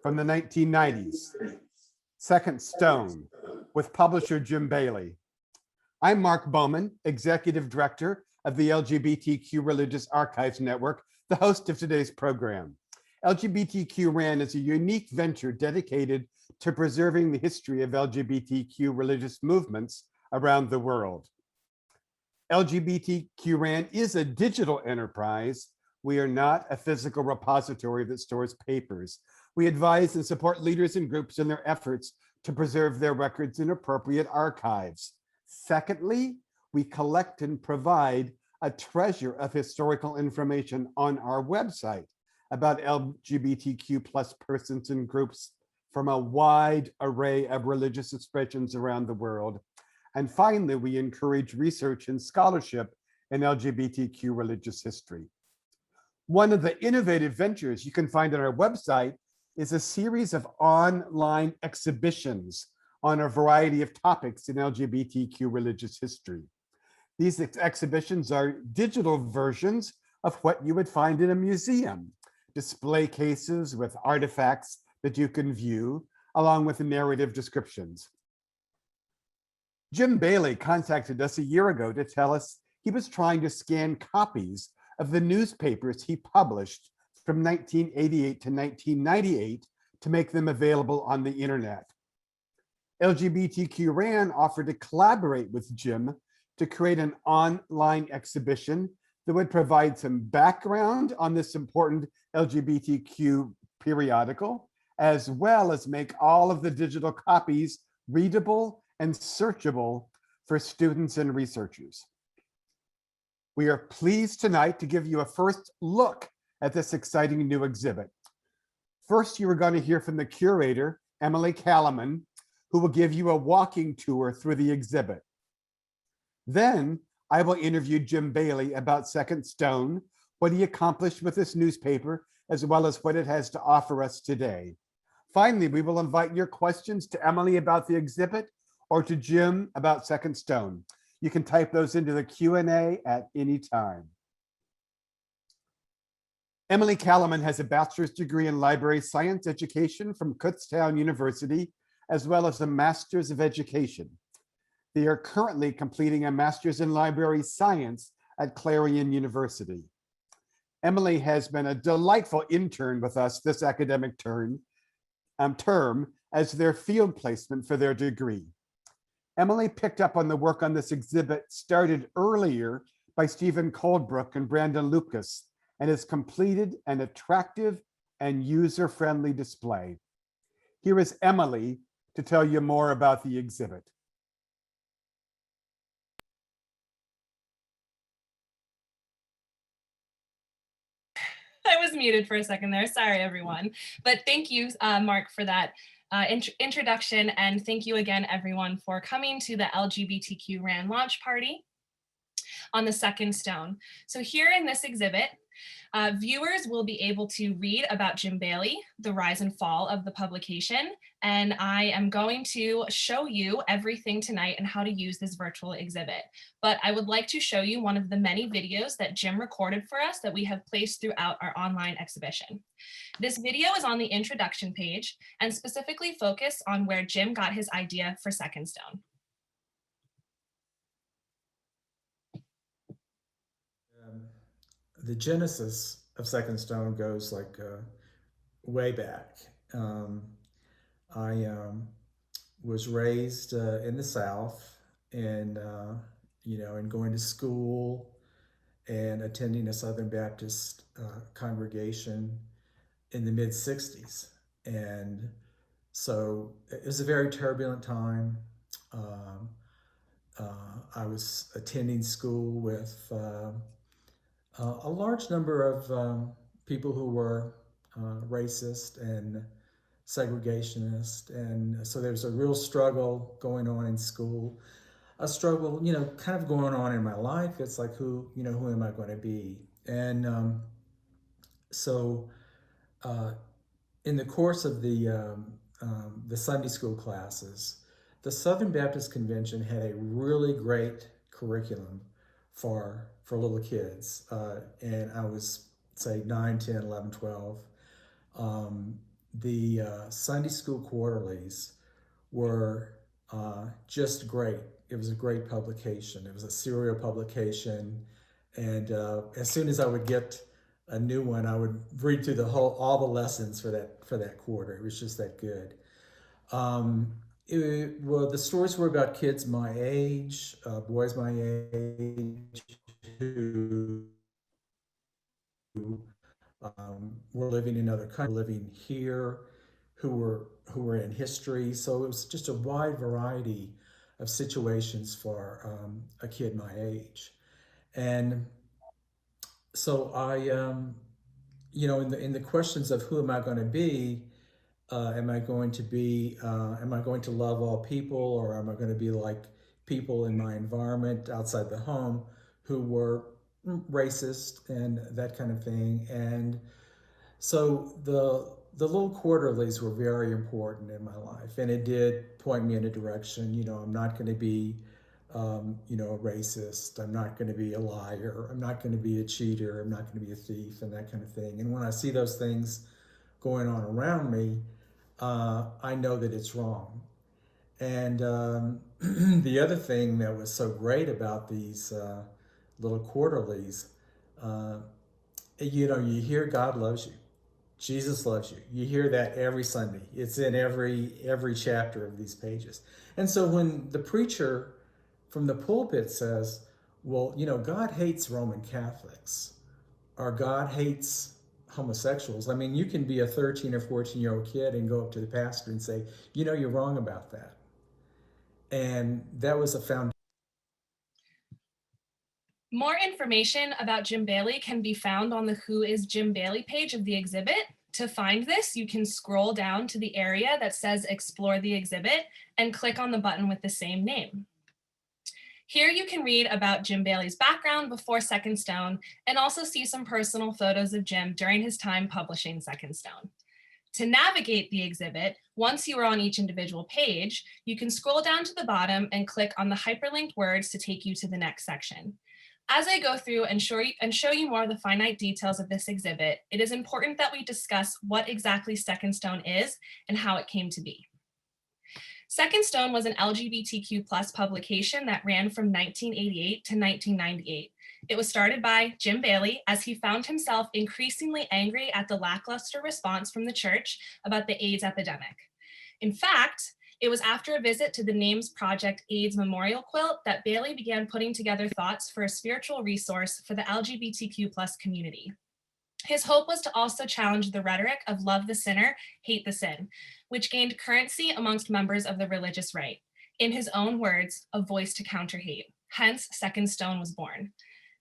from the 1990s, Second Stone, with publisher Jim Bailey. I'm Mark Bowman, Executive Director of the LGBTQ Religious Archives Network, the host of today's program. LGBTQ RAN is a unique venture dedicated to preserving the history of LGBTQ religious movements around the world. LGBTQ RAN is a digital enterprise. We are not a physical repository that stores papers. We advise and support leaders and groups in their efforts to preserve their records in appropriate archives. Secondly, we collect and provide a treasure of historical information on our website about LGBTQ plus persons and groups from a wide array of religious expressions around the world. And finally, we encourage research and scholarship in LGBTQ religious history. One of the innovative ventures you can find on our website is a series of online exhibitions on a variety of topics in LGBTQ religious history. These exhibitions are digital versions of what you would find in a museum, display cases with artifacts that you can view, along with narrative descriptions. Jim Bailey contacted us a year ago to tell us he was trying to scan copies of the newspapers he published from 1988 to 1998 to make them available on the internet. LGBTQ RAN offered to collaborate with Jim to create an online exhibition that would provide some background on this important LGBTQ periodical, as well as make all of the digital copies readable and searchable for students and researchers. We are pleased tonight to give you a first look at this exciting new exhibit. First, you are going to hear from the curator, Emily Callieman, who will give you a walking tour through the exhibit. Then I will interview Jim Bailey about Second Stone, what he accomplished with this newspaper, as well as what it has to offer us today. Finally, we will invite your questions to Emily about the exhibit or to Jim about Second Stone. You can type those into the Q&A at any time. Emily Callieman has a bachelor's degree in library science education from Kutztown University, as well as a master's of education. They are currently completing a master's in library science at Clarion University. Emily has been a delightful intern with us this academic term as their field placement for their degree. Emily picked up on the work on this exhibit started earlier by Stephen Coldbrook and Brandon Lucas, and has completed an attractive and user-friendly display. Here is Emily to tell you more about the exhibit. I was muted for a second there. Sorry, everyone. But thank you, Mark, for that introduction. And thank you again, everyone, for coming to the LGBTQ RAN launch party on the Second Stone. So here in this exhibit, viewers will be able to read about Jim Bailey, the rise and fall of the publication, and I am going to show you everything tonight and how to use this virtual exhibit. But I would like to show you one of the many videos that Jim recorded for us that we have placed throughout our online exhibition. This video is on the introduction page and specifically focused on where Jim got his idea for Second Stone. The genesis of Second Stone goes like way back. I was raised in the South, and and going to school and attending a Southern Baptist congregation in the mid-60s. And so it was a very turbulent time. I was attending school with a large number of people who were racist and segregationist, and so there's a real struggle going on in school, a struggle, kind of going on in my life. It's like, who am I going to be? And so in the course of the Sunday school classes, the Southern Baptist Convention had a really great curriculum for little kids, and I was, say, 9, 10, 11, 12. the Sunday school quarterlies were just great. It was a great publication. It was a serial publication, and as soon as I would get a new one, I would read through all the lessons for that quarter. It was just that good. Um, well, the stories were about kids my age, boys my age, who were living in other countries, living here, who were in history. So it was just a wide variety of situations for a kid my age. And so I, in the questions of who am I going to be, am I going to love all people, or am I going to be like people in my environment outside the home who were racist and that kind of thing? And so the little quarterlies were very important in my life, and it did point me in a direction. I'm not going to be, a racist. I'm not going to be a liar. I'm not going to be a cheater. I'm not going to be a thief, and that kind of thing. And when I see those things going on around me, I know that it's wrong. And the other thing that was so great about these little quarterlies, uh, you hear God loves you. Jesus loves you. You hear that every Sunday. It's in every chapter of these pages. And so when the preacher from the pulpit says, well, God hates Roman Catholics, or God hates homosexuals. I mean, you can be a 13 or 14-year-old kid and go up to the pastor and say, you're wrong about that. And that was a foundation. More information about Jim Bailey can be found on the Who is Jim Bailey page of the exhibit. To find this, you can scroll down to the area that says Explore the Exhibit and click on the button with the same name. Here you can read about Jim Bailey's background before Second Stone and also see some personal photos of Jim during his time publishing Second Stone. To navigate the exhibit, once you are on each individual page, you can scroll down to the bottom and click on the hyperlinked words to take you to the next section. As I go through and show you more of the finite details of this exhibit, it is important that we discuss what exactly Second Stone is and how it came to be. Second Stone was an LGBTQ+ publication that ran from 1988 to 1998. It was started by Jim Bailey as he found himself increasingly angry at the lackluster response from the church about the AIDS epidemic. In fact, it was after a visit to the Names Project AIDS Memorial Quilt that Bailey began putting together thoughts for a spiritual resource for the LGBTQ+ community. His hope was to also challenge the rhetoric of love the sinner, hate the sin, which gained currency amongst members of the religious right. In his own words, a voice to counter hate. Hence, Second Stone was born.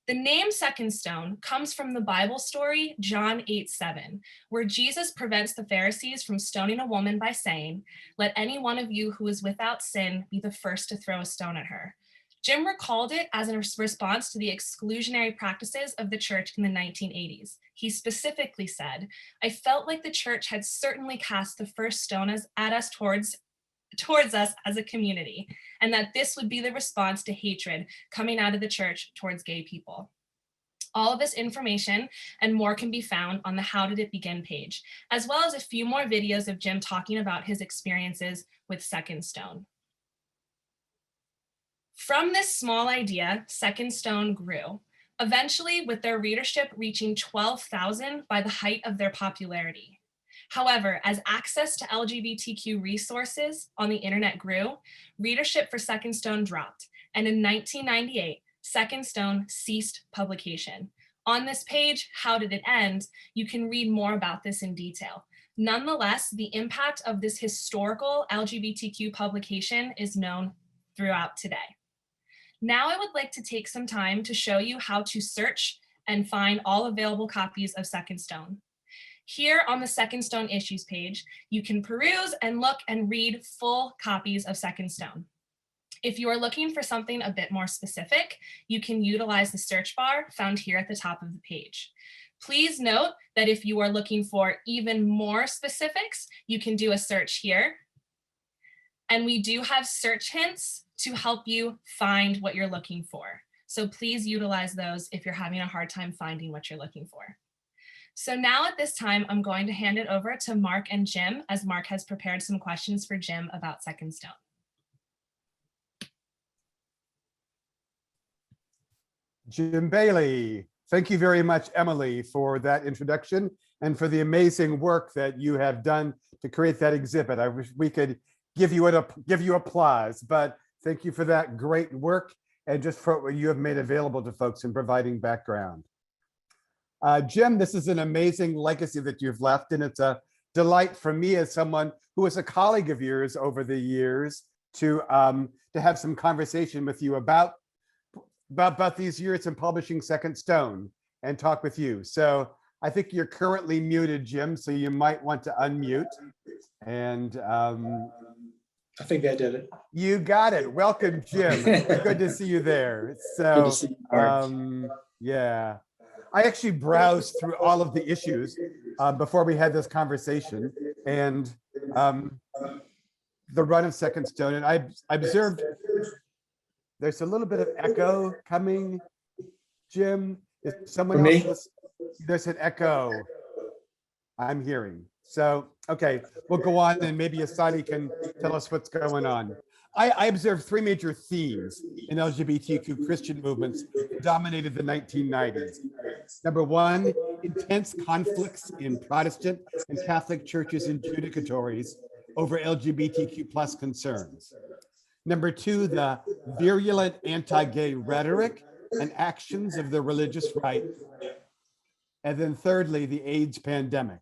The name Second Stone comes from the Bible story John 8:7, where Jesus prevents the Pharisees from stoning a woman by saying, "Let any one of you who is without sin be the first to throw a stone at her." Jim recalled it as a response to the exclusionary practices of the church in the 1980s. He specifically said, "I felt like the church had certainly cast the first stone at us towards us as a community, and that this would be the response to hatred coming out of the church towards gay people." All of this information and more can be found on the How Did It Begin page, as well as a few more videos of Jim talking about his experiences with Second Stone. From this small idea, Second Stone grew, eventually with their readership reaching 12,000 by the height of their popularity. However, as access to LGBTQ resources on the internet grew, readership for Second Stone dropped, and in 1998, Second Stone ceased publication. On this page, How Did It End?, you can read more about this in detail. Nonetheless, the impact of this historical LGBTQ publication is known throughout today. Now I would like to take some time to show you how to search and find all available copies of Second Stone. Here on the Second Stone issues page, you can peruse and look and read full copies of Second Stone. If you are looking for something a bit more specific, you can utilize the search bar found here at the top of the page. Please note that if you are looking for even more specifics, you can do a search here. And we do have search hints to help you find what you're looking for. So please utilize those if you're having a hard time finding what you're looking for. So now at this time, I'm going to hand it over to Mark and Jim, as Mark has prepared some questions for Jim about Second Stone. Jim Bailey. Thank you very much, Emily, for that introduction and for the amazing work that you have done to create that exhibit. I wish we could give you applause, but thank you for that great work and just for what you have made available to folks in providing background. Jim, this is an amazing legacy that you've left, and it's a delight for me as someone who was a colleague of yours over the years to have some conversation with you about these years in publishing Second Stone and talk with you. So I think you're currently muted, Jim, so you might want to unmute. And I think that did it. You got it. Welcome, Jim. Good to see you there. So, Good to see you, Mark. Yeah. I actually browsed through all of the issues before we had this conversation, and the run of Second Stone, and I observed there's a little bit of echo coming. Jim, is someone For else? me? There's an echo I'm hearing. So, okay, we'll go on, and maybe Asadi can tell us what's going on. I observed three major themes in LGBTQ Christian movements that dominated the 1990s. Number one, intense conflicts in Protestant and Catholic churches and judicatories over LGBTQ plus concerns. Number two, the virulent anti-gay rhetoric and actions of the religious right. And then thirdly, the AIDS pandemic.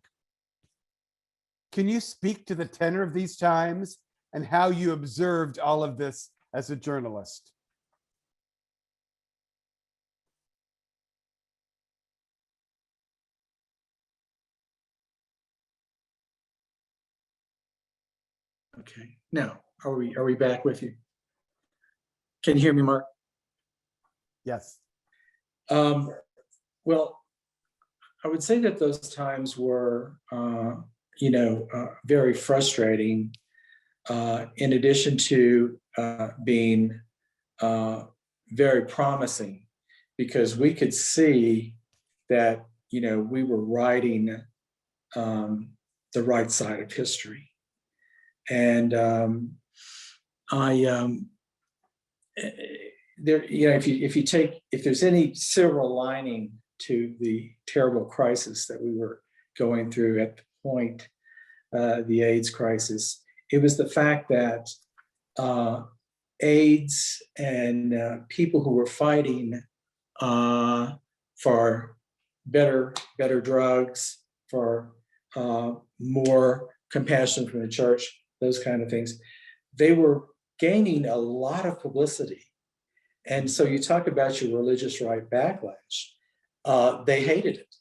Can you speak to the tenor of these times and how you observed all of this as a journalist? Okay. Now, are we back with you? Can you hear me, Mark? Yes. Well, I would say that those times were, very frustrating. In addition to being very promising, because we could see that we were writing the right side of history, and if there's any silver lining to the terrible crisis that we were going through at the point, the AIDS crisis, it was the fact that AIDS and people who were fighting for better drugs, for more compassion from the church, those kind of things, they were gaining a lot of publicity. And so you talk about your religious right backlash. They hated it.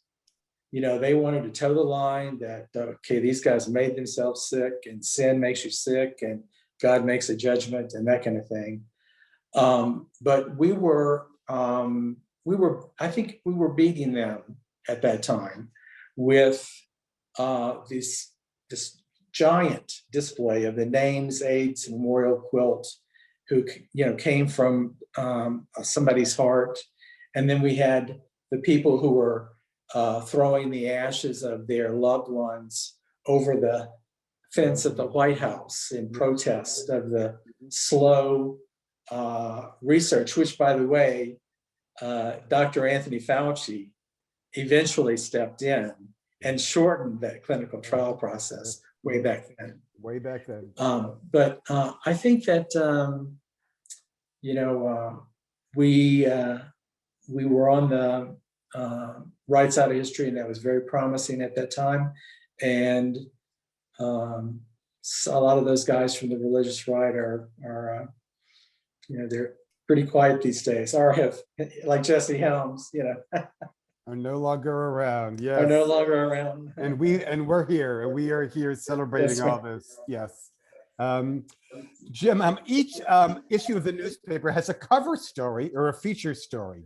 They wanted to toe the line that, okay, these guys made themselves sick, and sin makes you sick, and God makes a judgment, and that kind of thing. But we were, I think we were beating them at that time with this giant display of the names AIDS Memorial Quilt, who came from somebody's heart, and then we had the people who were throwing the ashes of their loved ones over the fence of the White House in protest of the slow research, which, by the way, Dr. Anthony Fauci eventually stepped in and shortened that clinical trial process way back then. Way back then. But I think that, we were on the right side of history, and that was very promising at that time. And so a lot of those guys from the religious right are they're pretty quiet these days, or have, like Jesse Helms, Are no longer around. Yes. are no longer around. And we're here, and we are here celebrating all this. Yes. Jim, each issue of the newspaper has a cover story or a feature story.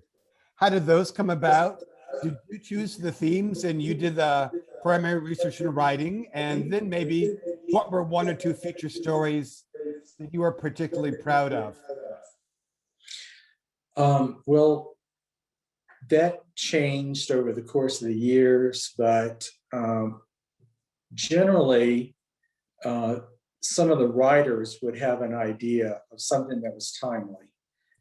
How did those come about? Did you choose the themes and you did the primary research and writing? And then maybe what were one or two feature stories that you are particularly proud of? Well, that changed over the course of the years, but generally, some of the writers would have an idea of something that was timely,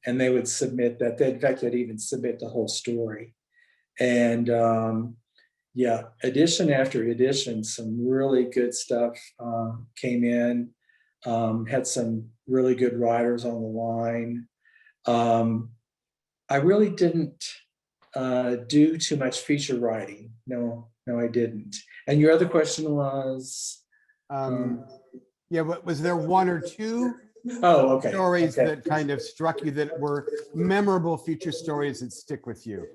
and they would submit that. In fact, they'd even submit the whole story. And yeah, edition after edition, some really good stuff came in, had some really good writers on the line. I really didn't do too much feature writing. No, I didn't. And your other question was? Yeah, was there one or two Okay. stories that kind of struck you that were memorable feature stories that stick with you?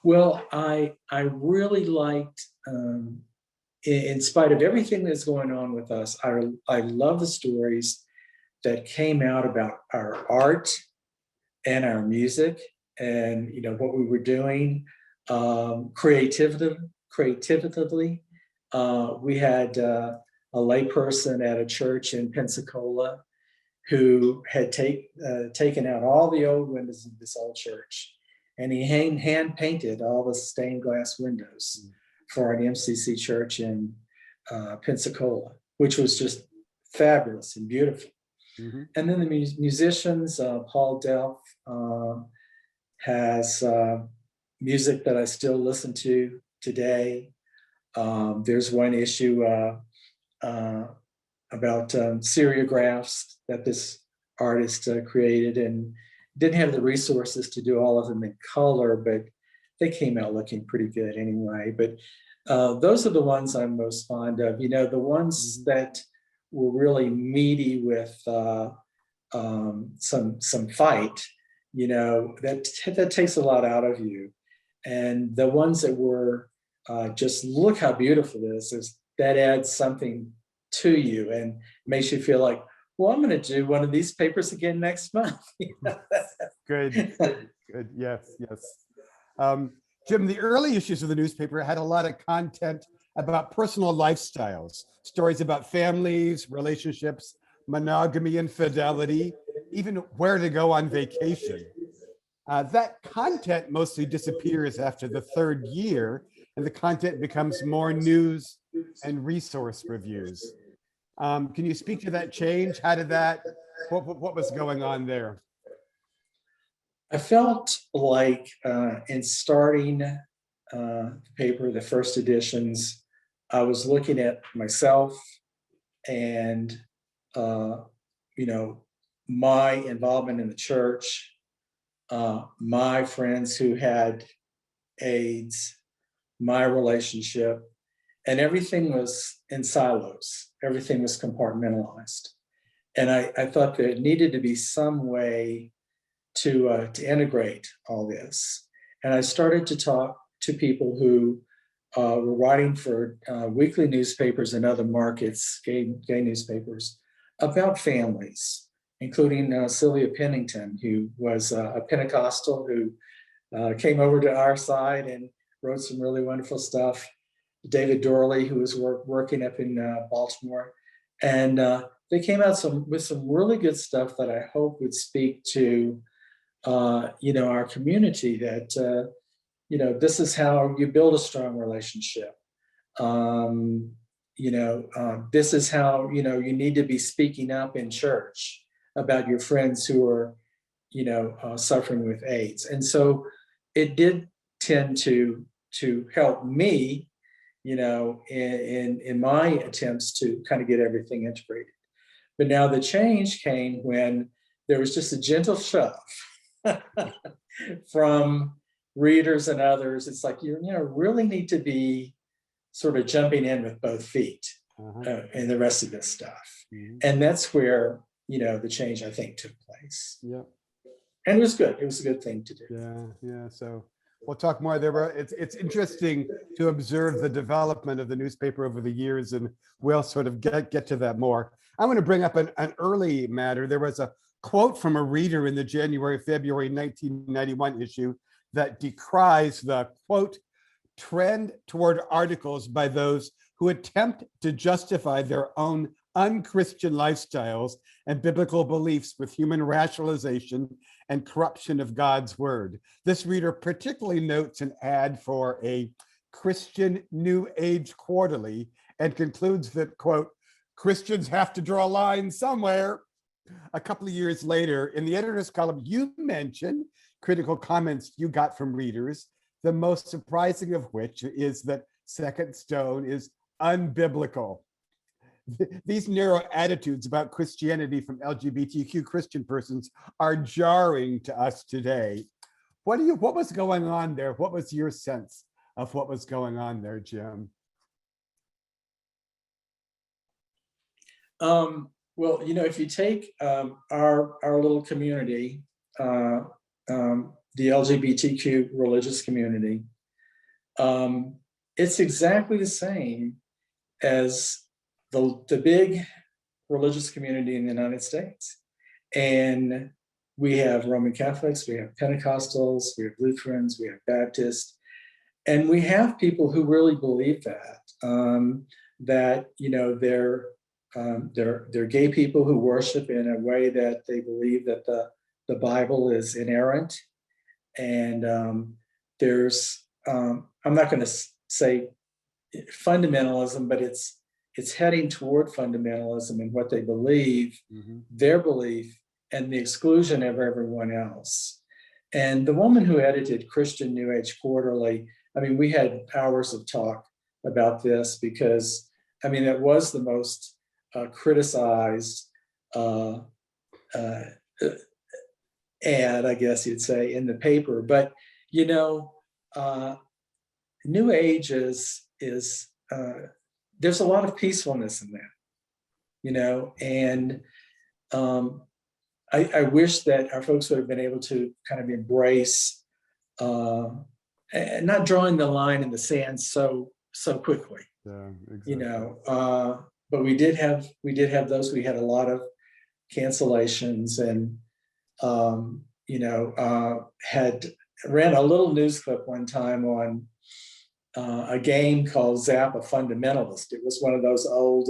Well, I really liked, in spite of everything that's going on with us, I love the stories that came out about our art and our music, and what we were doing creatively. We had a layperson at a church in Pensacola who had taken out all the old windows of this old church, and he hand painted all the stained glass windows for an MCC church in Pensacola, which was just fabulous and beautiful. Mm-hmm. And then the musicians, Paul Delph has music that I still listen to today. There's one issue about seriographs that this artist created, and didn't have the resources to do all of them in color, but they came out looking pretty good anyway. But those are the ones I'm most fond of. The ones that were really meaty with some fight, that takes a lot out of you. And the ones that were just look how beautiful this is, that adds something to you and makes you feel like, well, I'm going to do one of these papers again next month. Good. Yes. Jim, the early issues of the newspaper had a lot of content about personal lifestyles, stories about families, relationships, monogamy, infidelity, even where to go on vacation. That content mostly disappears after the third year, and the content becomes more news and resource reviews. Can you speak to that change? How did that, what was going on there? I felt like in starting the paper, the first editions, I was looking at myself and, my involvement in the church, my friends who had AIDS, my relationship, and everything was in silos. Everything was compartmentalized. And I thought there needed to be some way to integrate all this. And I started to talk to people who were writing for weekly newspapers and other markets, gay newspapers, about families, including Sylvia Pennington, who was a Pentecostal who came over to our side and wrote some really wonderful stuff. David Dorley, who was working up in Baltimore. And they came out with some really good stuff that I hope would speak to our community, that this is how you build a strong relationship. This is how you need to be speaking up in church about your friends who are suffering with AIDS. And so it did tend to help me in my attempts to kind of get everything integrated. But now the change came when there was just a gentle shove from readers and others. It's like, you really need to be sort of jumping in with both feet in the rest of this stuff. Mm-hmm. And that's where, the change, I think, took place. Yeah. And it was good. It was a good thing to do. Yeah. So we'll talk more there. It's interesting to observe the development of the newspaper over the years, and we'll sort of get to that more. I'm going to bring up an early matter. There was a quote from a reader in the February 1991 issue that decries the, quote, trend toward articles by those who attempt to justify their own unchristian lifestyles and biblical beliefs with human rationalization and corruption of God's word. This reader particularly notes an ad for a Christian New Age Quarterly and concludes that, quote, Christians have to draw a line somewhere. A couple of years later, in the editor's column, you mentioned critical comments you got from readers, the most surprising of which is that Second Stone is unbiblical. These narrow attitudes about Christianity from LGBTQ Christian persons are jarring to us today. What was going on there? What was your sense of what was going on there, Jim? Well, if you take our little community, the LGBTQ religious community, it's exactly the same as the big religious community in the United States. And we have Roman Catholics, we have Pentecostals, we have Lutherans, we have Baptists, and we have people who really believe that they're gay people who worship in a way that they believe that the Bible is inerrant. And there's, I'm not going to say fundamentalism, but it's heading toward fundamentalism in what they believe, their belief, and the exclusion of everyone else. And the woman who edited Christian New Age Quarterly, we had hours of talk about this because, it was the most criticized ad, I guess you'd say, in the paper. But, New Age is there's a lot of peacefulness in that, and I wish that our folks would have been able to kind of embrace and not drawing the line in the sand so quickly. Yeah, exactly. But we did have those. We had a lot of cancellations, and had ran a little news clip one time on a game called Zap a Fundamentalist. It was one of those old,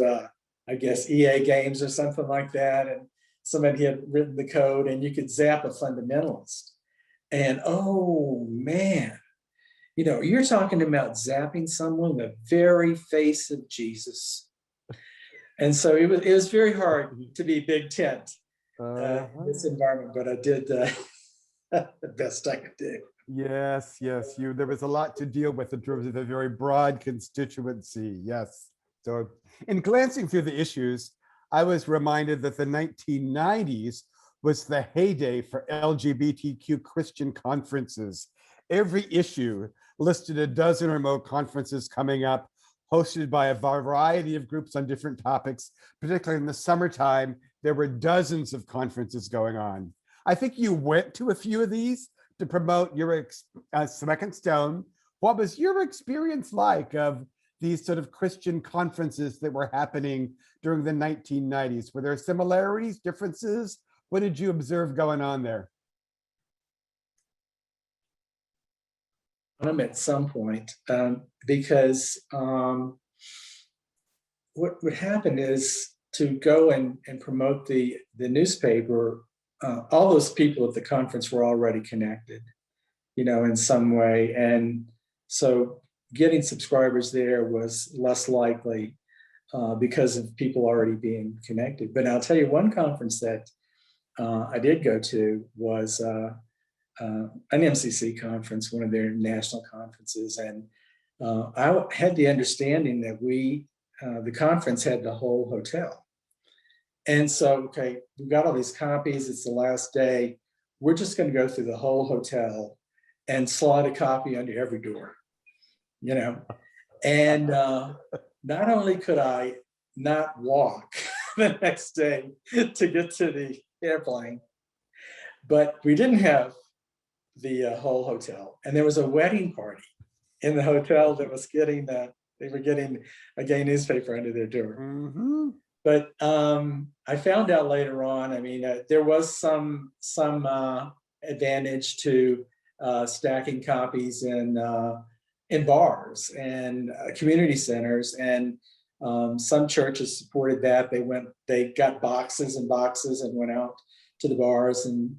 I guess, EA games or something like that. And somebody had written the code and you could zap a fundamentalist. And oh man, you're talking about zapping someone in the very face of Jesus. And so it was very hard to be Big Tent in this environment, but I did the best I could do. Yes, there was a lot to deal with in terms of a very broad constituency. Yes. So in glancing through the issues, I was reminded that the 1990s was the heyday for LGBTQ Christian conferences. Every issue listed a dozen or more conferences coming up, hosted by a variety of groups on different topics. Particularly in the summertime, there were dozens of conferences going on. I think you went to a few of these to promote your Second Stone. What was your experience like of these sort of Christian conferences that were happening during the 1990s? Were there similarities, differences? What did you observe going on there? At some point, because what would happen is to go and promote the newspaper. All those people at the conference were already connected, in some way. And so getting subscribers there was less likely because of people already being connected. But I'll tell you, one conference that I did go to was an MCC conference, one of their national conferences. And I had the understanding that the conference had the whole hotel. And so, okay, we've got all these copies. It's the last day. We're just going to go through the whole hotel and slide a copy under every door, And not only could I not walk the next day to get to the airplane, but we didn't have the whole hotel. And there was a wedding party in the hotel that was they were getting a gay newspaper under their door. Mm-hmm. But I found out later on, there was some advantage to stacking copies in bars and community centers. And Some churches supported that. They got boxes and boxes and went out to the bars and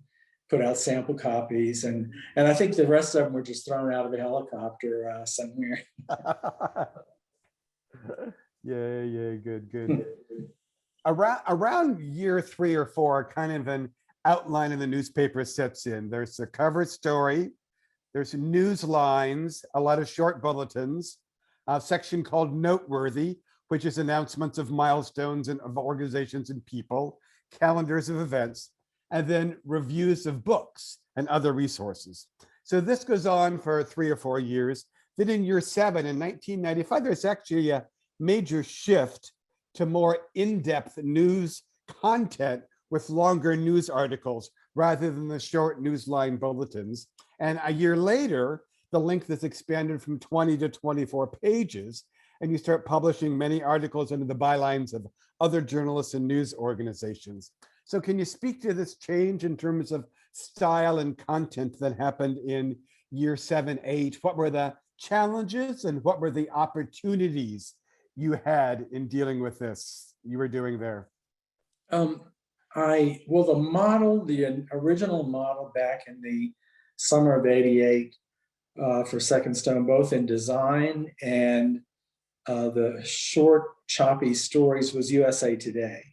put out sample copies. And I think the rest of them were just thrown out of a helicopter somewhere. Yeah, good. Around year 3 or 4, kind of an outline in the newspaper sets in. There's a cover story, there's news lines, a lot of short bulletins, a section called Noteworthy, which is announcements of milestones and of organizations and people, calendars of events, and then reviews of books and other resources. So this goes on for 3 or 4 years. Then in year 7, in 1995, there's actually a major shift to more in-depth news content with longer news articles rather than the short newsline bulletins. And a year later, the length is expanded from 20 to 24 pages, and you start publishing many articles under the bylines of other journalists and news organizations. So can you speak to this change in terms of style and content that happened in year 7, 8? What were the challenges and what were the opportunities you had in dealing with this, you were doing there? The original model back in the summer of '88 for Second Stone, both in design and the short, choppy stories, was USA Today.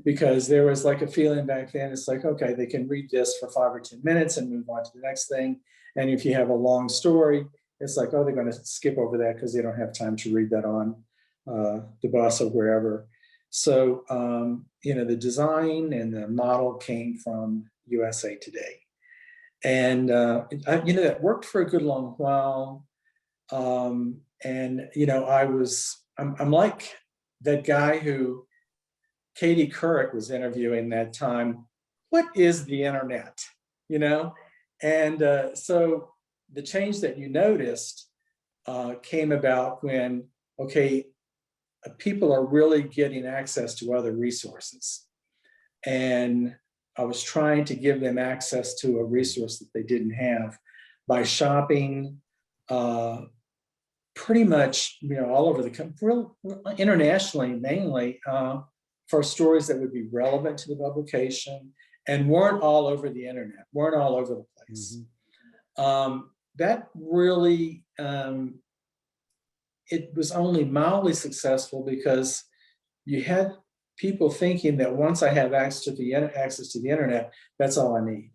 Because there was like a feeling back then, it's like, okay, they can read this for 5 or 10 minutes and move on to the next thing. And if you have a long story, it's like, oh, they're going to skip over that because they don't have time to read that on the bus or wherever. So, the design and the model came from USA Today. And, that worked for a good long while. I'm like that guy who Katie Couric was interviewing that time. What is the internet? And so the change that you noticed came about when, people are really getting access to other resources. And I was trying to give them access to a resource that they didn't have by shopping pretty much, all over the country, internationally mainly, for stories that would be relevant to the publication and weren't all over the internet, weren't all over the place. Mm-hmm. That really, it was only mildly successful because you had people thinking that once I have access to the internet, that's all I need.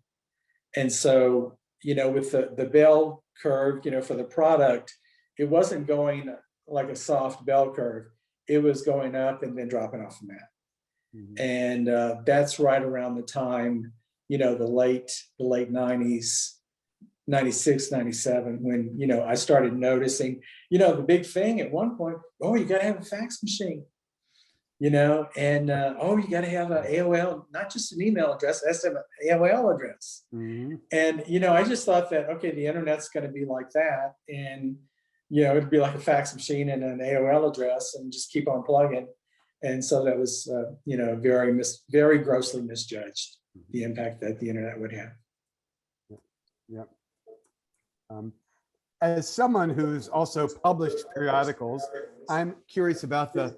And so, with the bell curve, for the product, it wasn't going like a soft bell curve. It was going up and then dropping off the map. Mm-hmm. And that's right around the time, the late 90s, 96, 97, when, I started noticing, the big thing at one point, you got to have a fax machine, and you got to have an AOL, not just an email address, that's an AOL address. Mm-hmm. And, I just thought that, the internet's going to be like that. And, it'd be like a fax machine and an AOL address and just keep on plugging. And so that was, very grossly misjudged, the impact that the internet would have. Yeah. As someone who's also published periodicals, I'm curious about the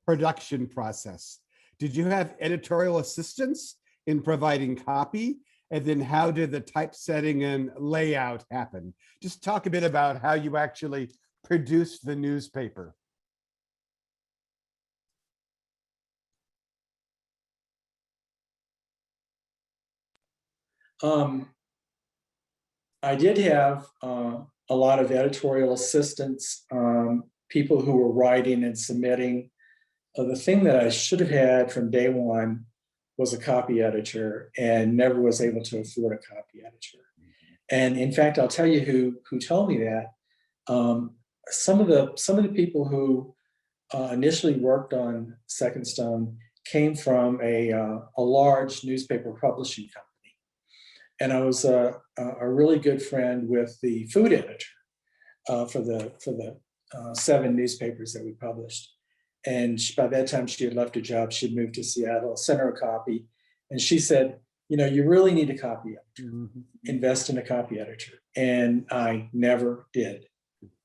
production process. Did you have editorial assistance in providing copy? And then how did the typesetting and layout happen? Just talk a bit about how you actually produced the newspaper. I did have a lot of editorial assistants, people who were writing and submitting. The thing that I should have had from day one was a copy editor, and never was able to afford a copy editor. And in fact, I'll tell you who told me that. Some of the people who initially worked on Second Stone came from a large newspaper publishing company. And I was a really good friend with the food editor for the 7 newspapers that we published. And by that time, she had left her job. She'd moved to Seattle, sent her a copy. And she said, you really need a copy editor. Mm-hmm. Invest in a copy editor. And I never did,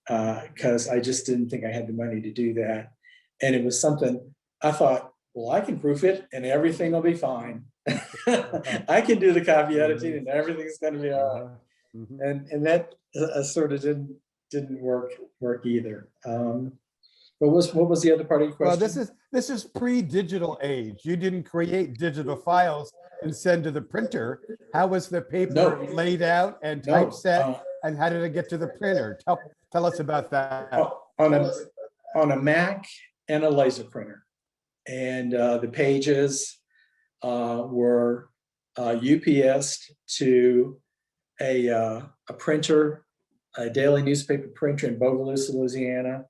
because I just didn't think I had the money to do that. And it was something I thought, well, I can proof it and everything will be fine. I can do the copy editing and everything's going to be all right. And that sort of didn't work either. But what was the other part of your question? Well, this is pre-digital age. You didn't create digital files and send to the printer. How was the paper laid out and typeset, and how did it get to the printer? Tell us about that. On a Mac and a laser printer, and the pages were UPSed to a printer, a daily newspaper printer in Bogalusa, Louisiana.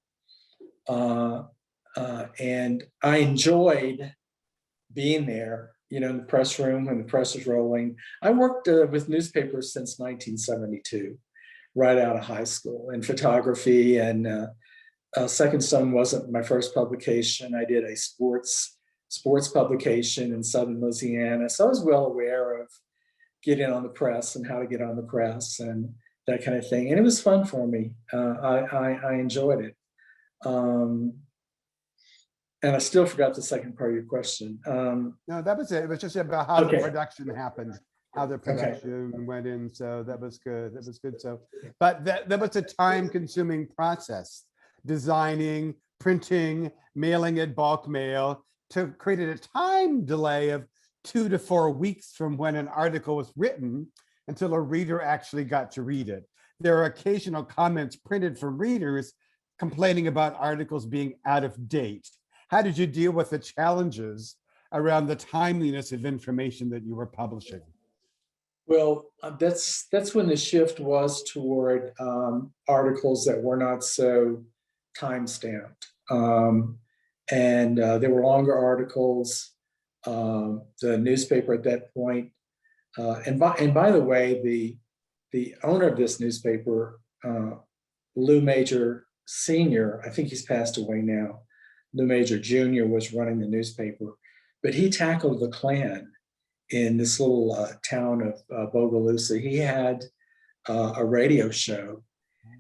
And I enjoyed being there, in the press room when the press was rolling. I worked with newspapers since 1972, right out of high school, in photography. And Second Son wasn't my first publication. I did a sports publication in Southern Louisiana. So I was well aware of getting on the press and how to get on the press and that kind of thing. And it was fun for me. I enjoyed it. And I still forgot the second part of your question. No, that was it. It was just about how the production happened, how the production went in. So that was good. That was good. So, but that was a time-consuming process, designing, printing, mailing it bulk mail, to created a time delay of 2 to 4 weeks from when an article was written until a reader actually got to read it. There are occasional comments printed from readers complaining about articles being out of date. How did you deal with the challenges around the timeliness of information that you were publishing? Well, that's when the shift was toward articles that were not so time-stamped. And there were longer articles. The newspaper at that point, and by the way, the owner of this newspaper, Lou Major Sr., I think he's passed away now. Lou Major Jr. was running the newspaper, but he tackled the Klan in this little town of Bogalusa. He had a radio show,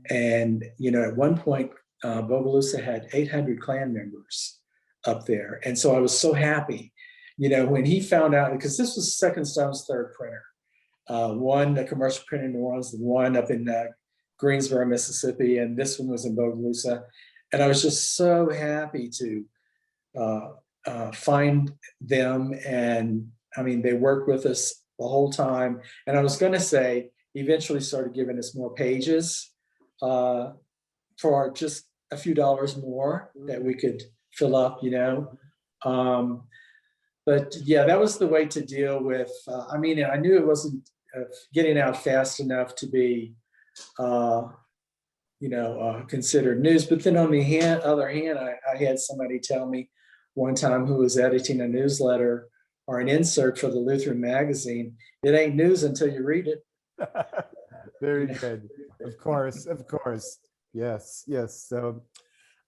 and at one point, Bogalusa had 800 Klan members up there, and so I was so happy, when he found out, because this was Second Son's third printer, one a commercial printer in New Orleans, the one up in Greensboro, Mississippi, and this one was in Bogalusa. And I was just so happy to find them. And I mean, they worked with us the whole time. And I was going to say, eventually started giving us more pages for just a few dollars more that we could fill up, But yeah, that was the way to deal with, I mean, I knew it wasn't getting out fast enough to be, considered news. But then on the other hand, I had somebody tell me one time who was editing a newsletter or an insert for the Lutheran magazine, it ain't news until you read it. Very good. Of course. Yes. So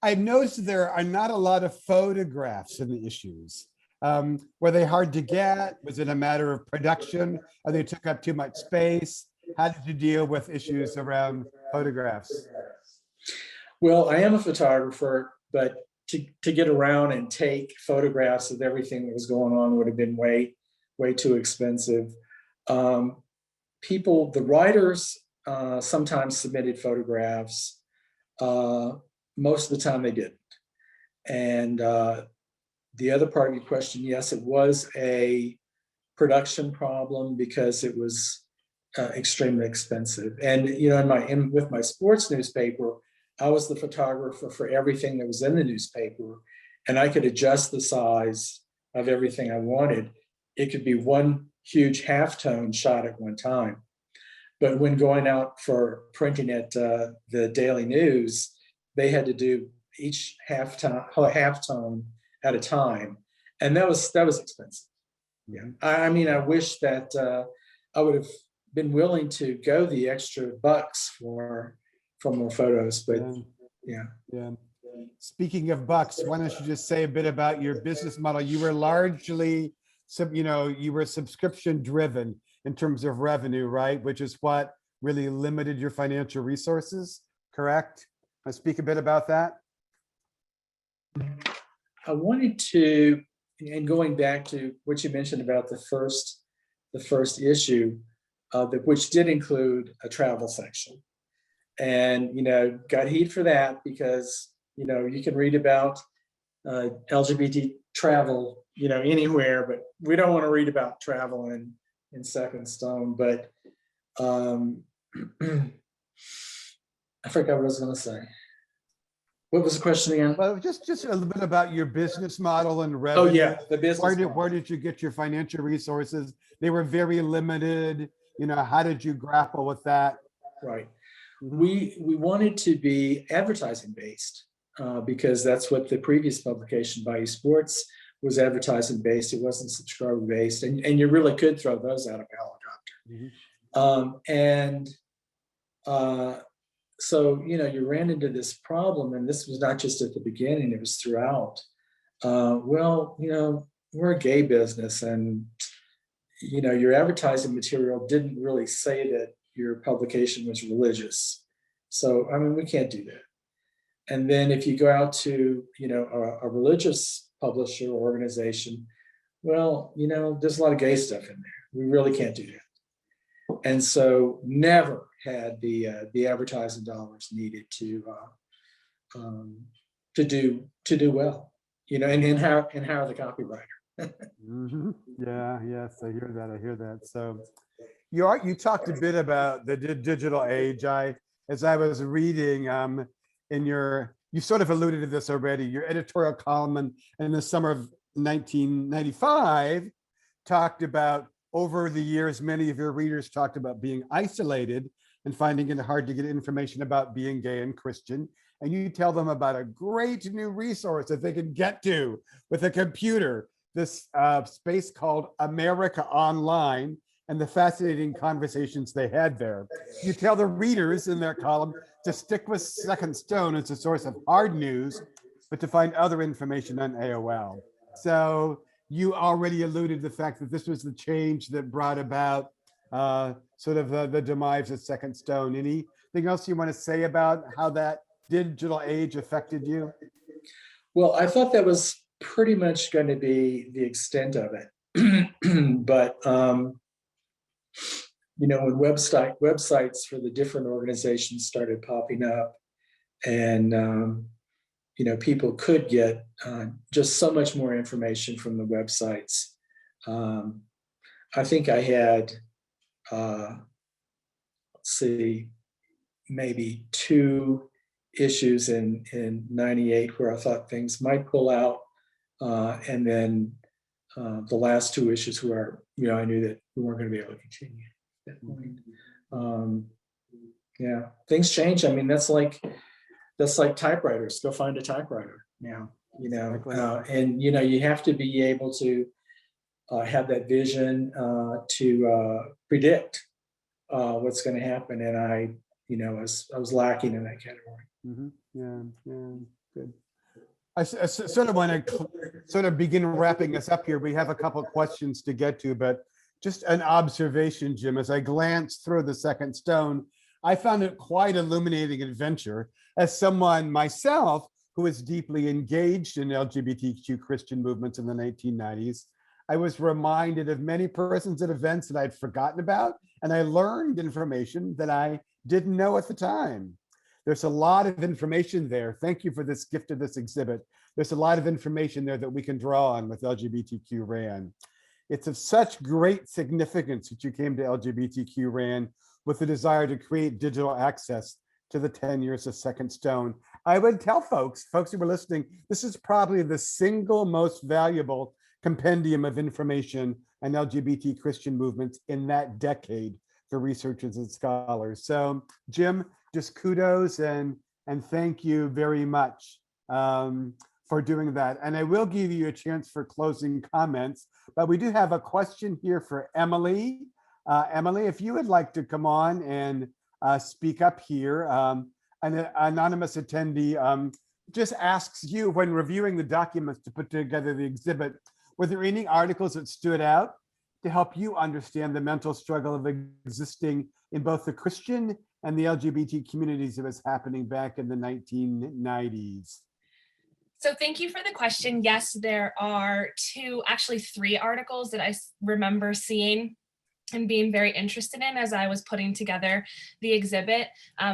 I've noticed there are not a lot of photographs in the issues. Were they hard to get? Was it a matter of production? Or they took up too much space? How did you deal with issues around photographs? Well, I am a photographer, but to get around and take photographs of everything that was going on would have been way too expensive. The writers sometimes submitted photographs. Most of the time they didn't. And the other part of your question, yes, it was a production problem because it was extremely expensive. And with my sports newspaper, I was the photographer for everything that was in the newspaper, and I could adjust the size of everything I wanted. It could be one huge halftone shot at one time. But when going out for printing at the Daily News, they had to do each halftone at a time, and that was expensive. Yeah, I mean, I wish that I would have been willing to go the extra bucks for more photos, but yeah. Speaking of bucks, why don't you just say a bit about your business model? You were largely, you were subscription driven in terms of revenue, right? Which is what really limited your financial resources, correct? Speak a bit about that. I wanted to, and going back to what you mentioned about the first issue, which did include a travel section, and got heat for that because you can read about LGBT travel anywhere, but we don't want to read about travel in Second Stone. But I forgot what I was going to say. What was the question again? Well, just a little bit about your business model and Oh revenue. yeah, the business. Where did you get your financial resources? They were very limited. How did you grapple with that? Right. Mhm. We wanted to be advertising based because that's what the previous publication, Bayou Sports, was advertising based. It wasn't subscriber based, and you really could throw those out of a helicopter. Mhm. So you ran into this problem, and this was not just at the beginning; it was throughout. We're a gay business, and your advertising material didn't really say that your publication was religious. So I mean, we can't do that. And then if you go out to a religious publisher or organization, there's a lot of gay stuff in there. We really can't do that. And so never had the advertising dollars needed to do well, and hire the copywriter. Mhm. Yeah, yes, I hear that. So you talked a bit about the digital age. As I was reading you sort of alluded to this already, your editorial column in the summer of 1995 talked about, over the years, many of your readers talked about being isolated and finding it hard to get information about being gay and Christian. And you tell them about a great new resource that they can get to with a computer, this space called America Online, and the fascinating conversations they had there. You tell the readers in their column to stick with Second Stone as a source of hard news, but to find other information on AOL. So you already alluded to the fact that this was the change that brought about sort of the demise of Second Stone. Anything else you want to say about how that digital age affected you? Well, I thought that was pretty much going to be the extent of it. But when websites for the different organizations started popping up, and people could get just so much more information from the websites. I think I had, maybe 2 issues in 98 where I thought things might pull out. And then the last 2 issues where, I knew that we weren't going to be able to continue at that point. Yeah, things change. I mean, that's like typewriters. Go find a typewriter now, and you have to be able to have that vision to predict what's going to happen. And I was lacking in that category. Mm-hmm. Yeah, good. I sort of want to sort of begin wrapping us up here. We have a couple of questions to get to, but just an observation, Jim. As I glanced through the Second Stone, I found it quite illuminating adventure. As someone myself who was deeply engaged in LGBTQ Christian movements in the 1990s, I was reminded of many persons and events that I'd forgotten about, and I learned information that I didn't know at the time. There's a lot of information there. Thank you for this gift of this exhibit. There's a lot of information there that we can draw on with LGBTQ RAN. It's of such great significance that you came to LGBTQ RAN with the desire to create digital access to the 10 years of Second Stone. I would tell folks who were listening, this is probably the single most valuable compendium of information on LGBT Christian movements in that decade for researchers and scholars. So Jim, just kudos and thank you very much for doing that. And I will give you a chance for closing comments, but we do have a question here for Emily. Emily, if you would like to come on and speak up here. An anonymous attendee just asks you, when reviewing the documents to put together the exhibit, were there any articles that stood out to help you understand the mental struggle of existing in both the Christian and the LGBT communities that was happening back in the 1990s? So thank you for the question. Yes, there are actually three articles that I remember seeing and being very interested in as I was putting together the exhibit.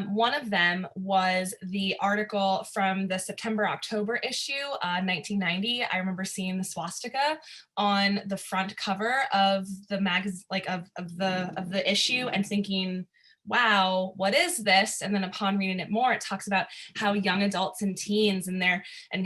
One of them was the article from the September-October issue, 1990. I remember seeing the swastika on the front cover of the magazine, like of the issue, and thinking, wow, what is this? And then upon reading it more, it talks about how young adults and teens and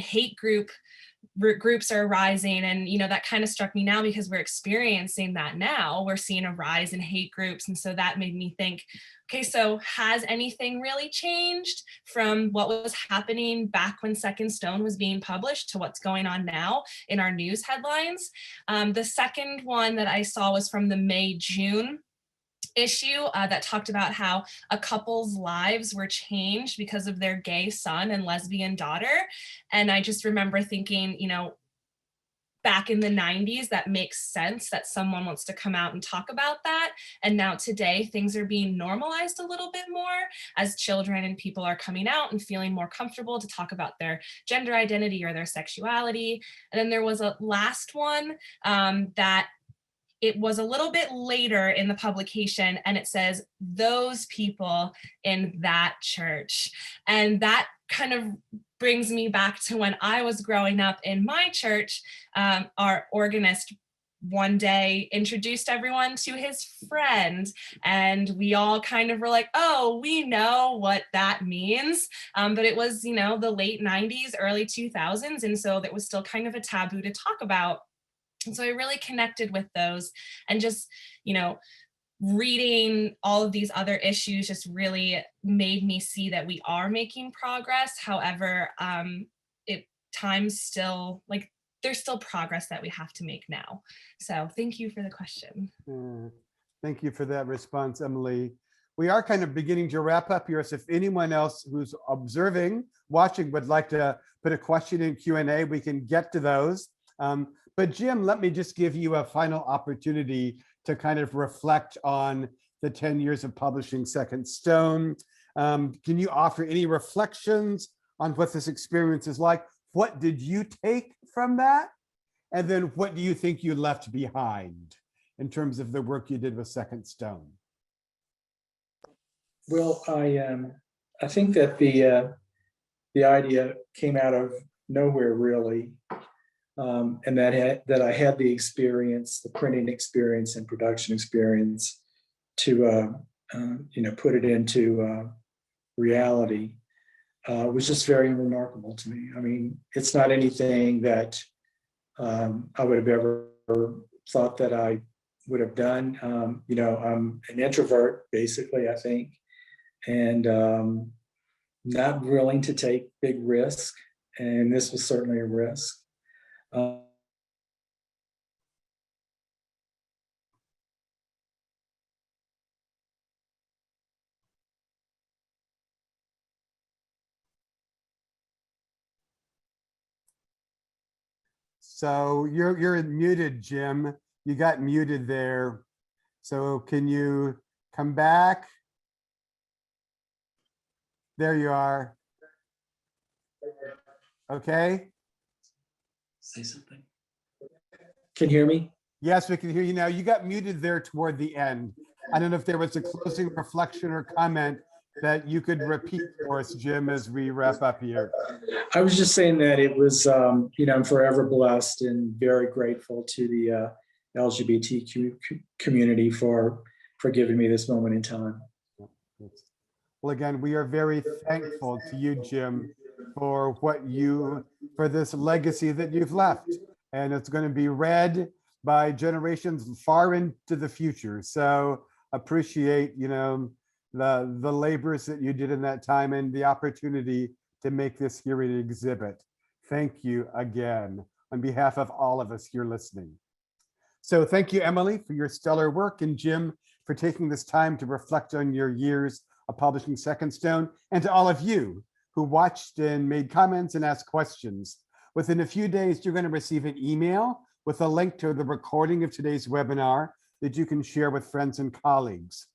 hate groups are rising. And that kind of struck me now because we're experiencing that now. We're seeing a rise in hate groups. And so that made me think, okay, so has anything really changed from what was happening back when Second Stone was being published to what's going on now in our news headlines? The second one that I saw was from the May-June issue that talked about how a couple's lives were changed because of their gay son and lesbian daughter. And I just remember thinking, back in the 90s, that makes sense that someone wants to come out and talk about that. And now today, things are being normalized a little bit more as children and people are coming out and feeling more comfortable to talk about their gender identity or their sexuality. And then there was a last one that it was a little bit later in the publication, and it says those people in that church. And that kind of brings me back to when I was growing up in my church. Our organist one day introduced everyone to his friend, and we all kind of were like, oh, we know what that means. But it was, the late 90s, early 2000s. And so that was still kind of a taboo to talk about. And so I really connected with those, and just, reading all of these other issues just really made me see that we are making progress. However, time's still, like, there's still progress that we have to make now. So thank you for the question. Thank you for that response, Emily. We are kind of beginning to wrap up here. So if anyone else who's observing, watching, would like to put a question in Q&A, we can get to those. But Jim, let me just give you a final opportunity to kind of reflect on the 10 years of publishing Second Stone. Can you offer any reflections on what this experience is like? What did you take from that? And then what do you think you left behind in terms of the work you did with Second Stone? Well, I think that the idea came out of nowhere, really. And that I had the experience, the printing experience and production experience to put it into reality was just very remarkable to me. I mean, it's not anything that I would have ever thought that I would have done. I'm an introvert, basically, I think, and not willing to take big risks. And this was certainly a risk. So you're muted, Jim. You got muted there. So can you come back? There you are. Okay. Say something. Can you hear me? Yes, we can hear you now. You got muted there toward the end. I don't know if there was a closing reflection or comment that you could repeat for us, Jim, as we wrap up here. I was just saying that it was, I'm forever blessed and very grateful to the LGBTQ community for giving me this moment in time. Well, again, we are very thankful to you, Jim, for for this legacy that you've left. And it's going to be read by generations far into the future. So appreciate, the labors that you did in that time and the opportunity to make this hearing exhibit. Thank you again on behalf of all of us here listening. So thank you, Emily, for your stellar work, and Jim for taking this time to reflect on your years of publishing Second Stone, and to all of you who watched and made comments and asked questions. Within a few days, you're going to receive an email with a link to the recording of today's webinar that you can share with friends and colleagues.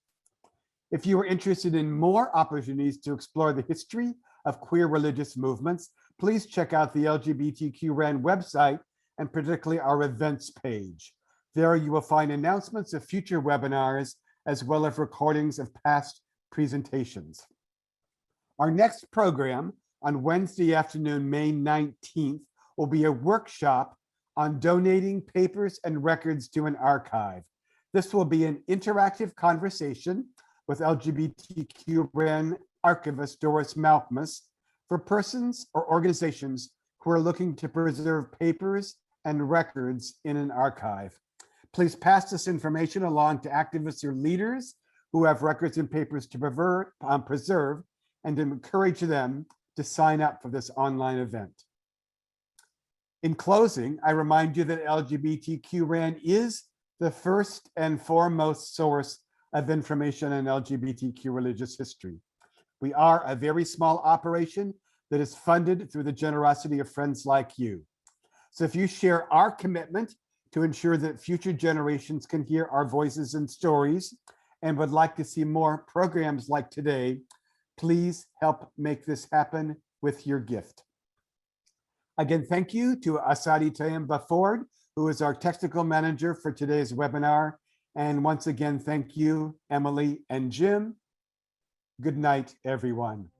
If you are interested in more opportunities to explore the history of queer religious movements, please check out the LGBTQ RAN website and particularly our events page. There you will find announcements of future webinars as well as recordings of past presentations. Our next program on Wednesday afternoon, May 19th, will be a workshop on donating papers and records to an archive. This will be an interactive conversation with LGBTQ RAN archivist Doris Malkmus for persons or organizations who are looking to preserve papers and records in an archive. Please pass this information along to activists or leaders who have records and papers to preserve and to encourage them to sign up for this online event. In closing, I remind you that LGBTQ RAN is the first and foremost source of information on LGBTQ religious history. We are a very small operation that is funded through the generosity of friends like you. So if you share our commitment to ensure that future generations can hear our voices and stories and would like to see more programs like today, please help make this happen with your gift. Again, thank you to Asadi Tayamba Ford, who is our technical manager for today's webinar. And once again, thank you, Emily and Jim. Good night, everyone.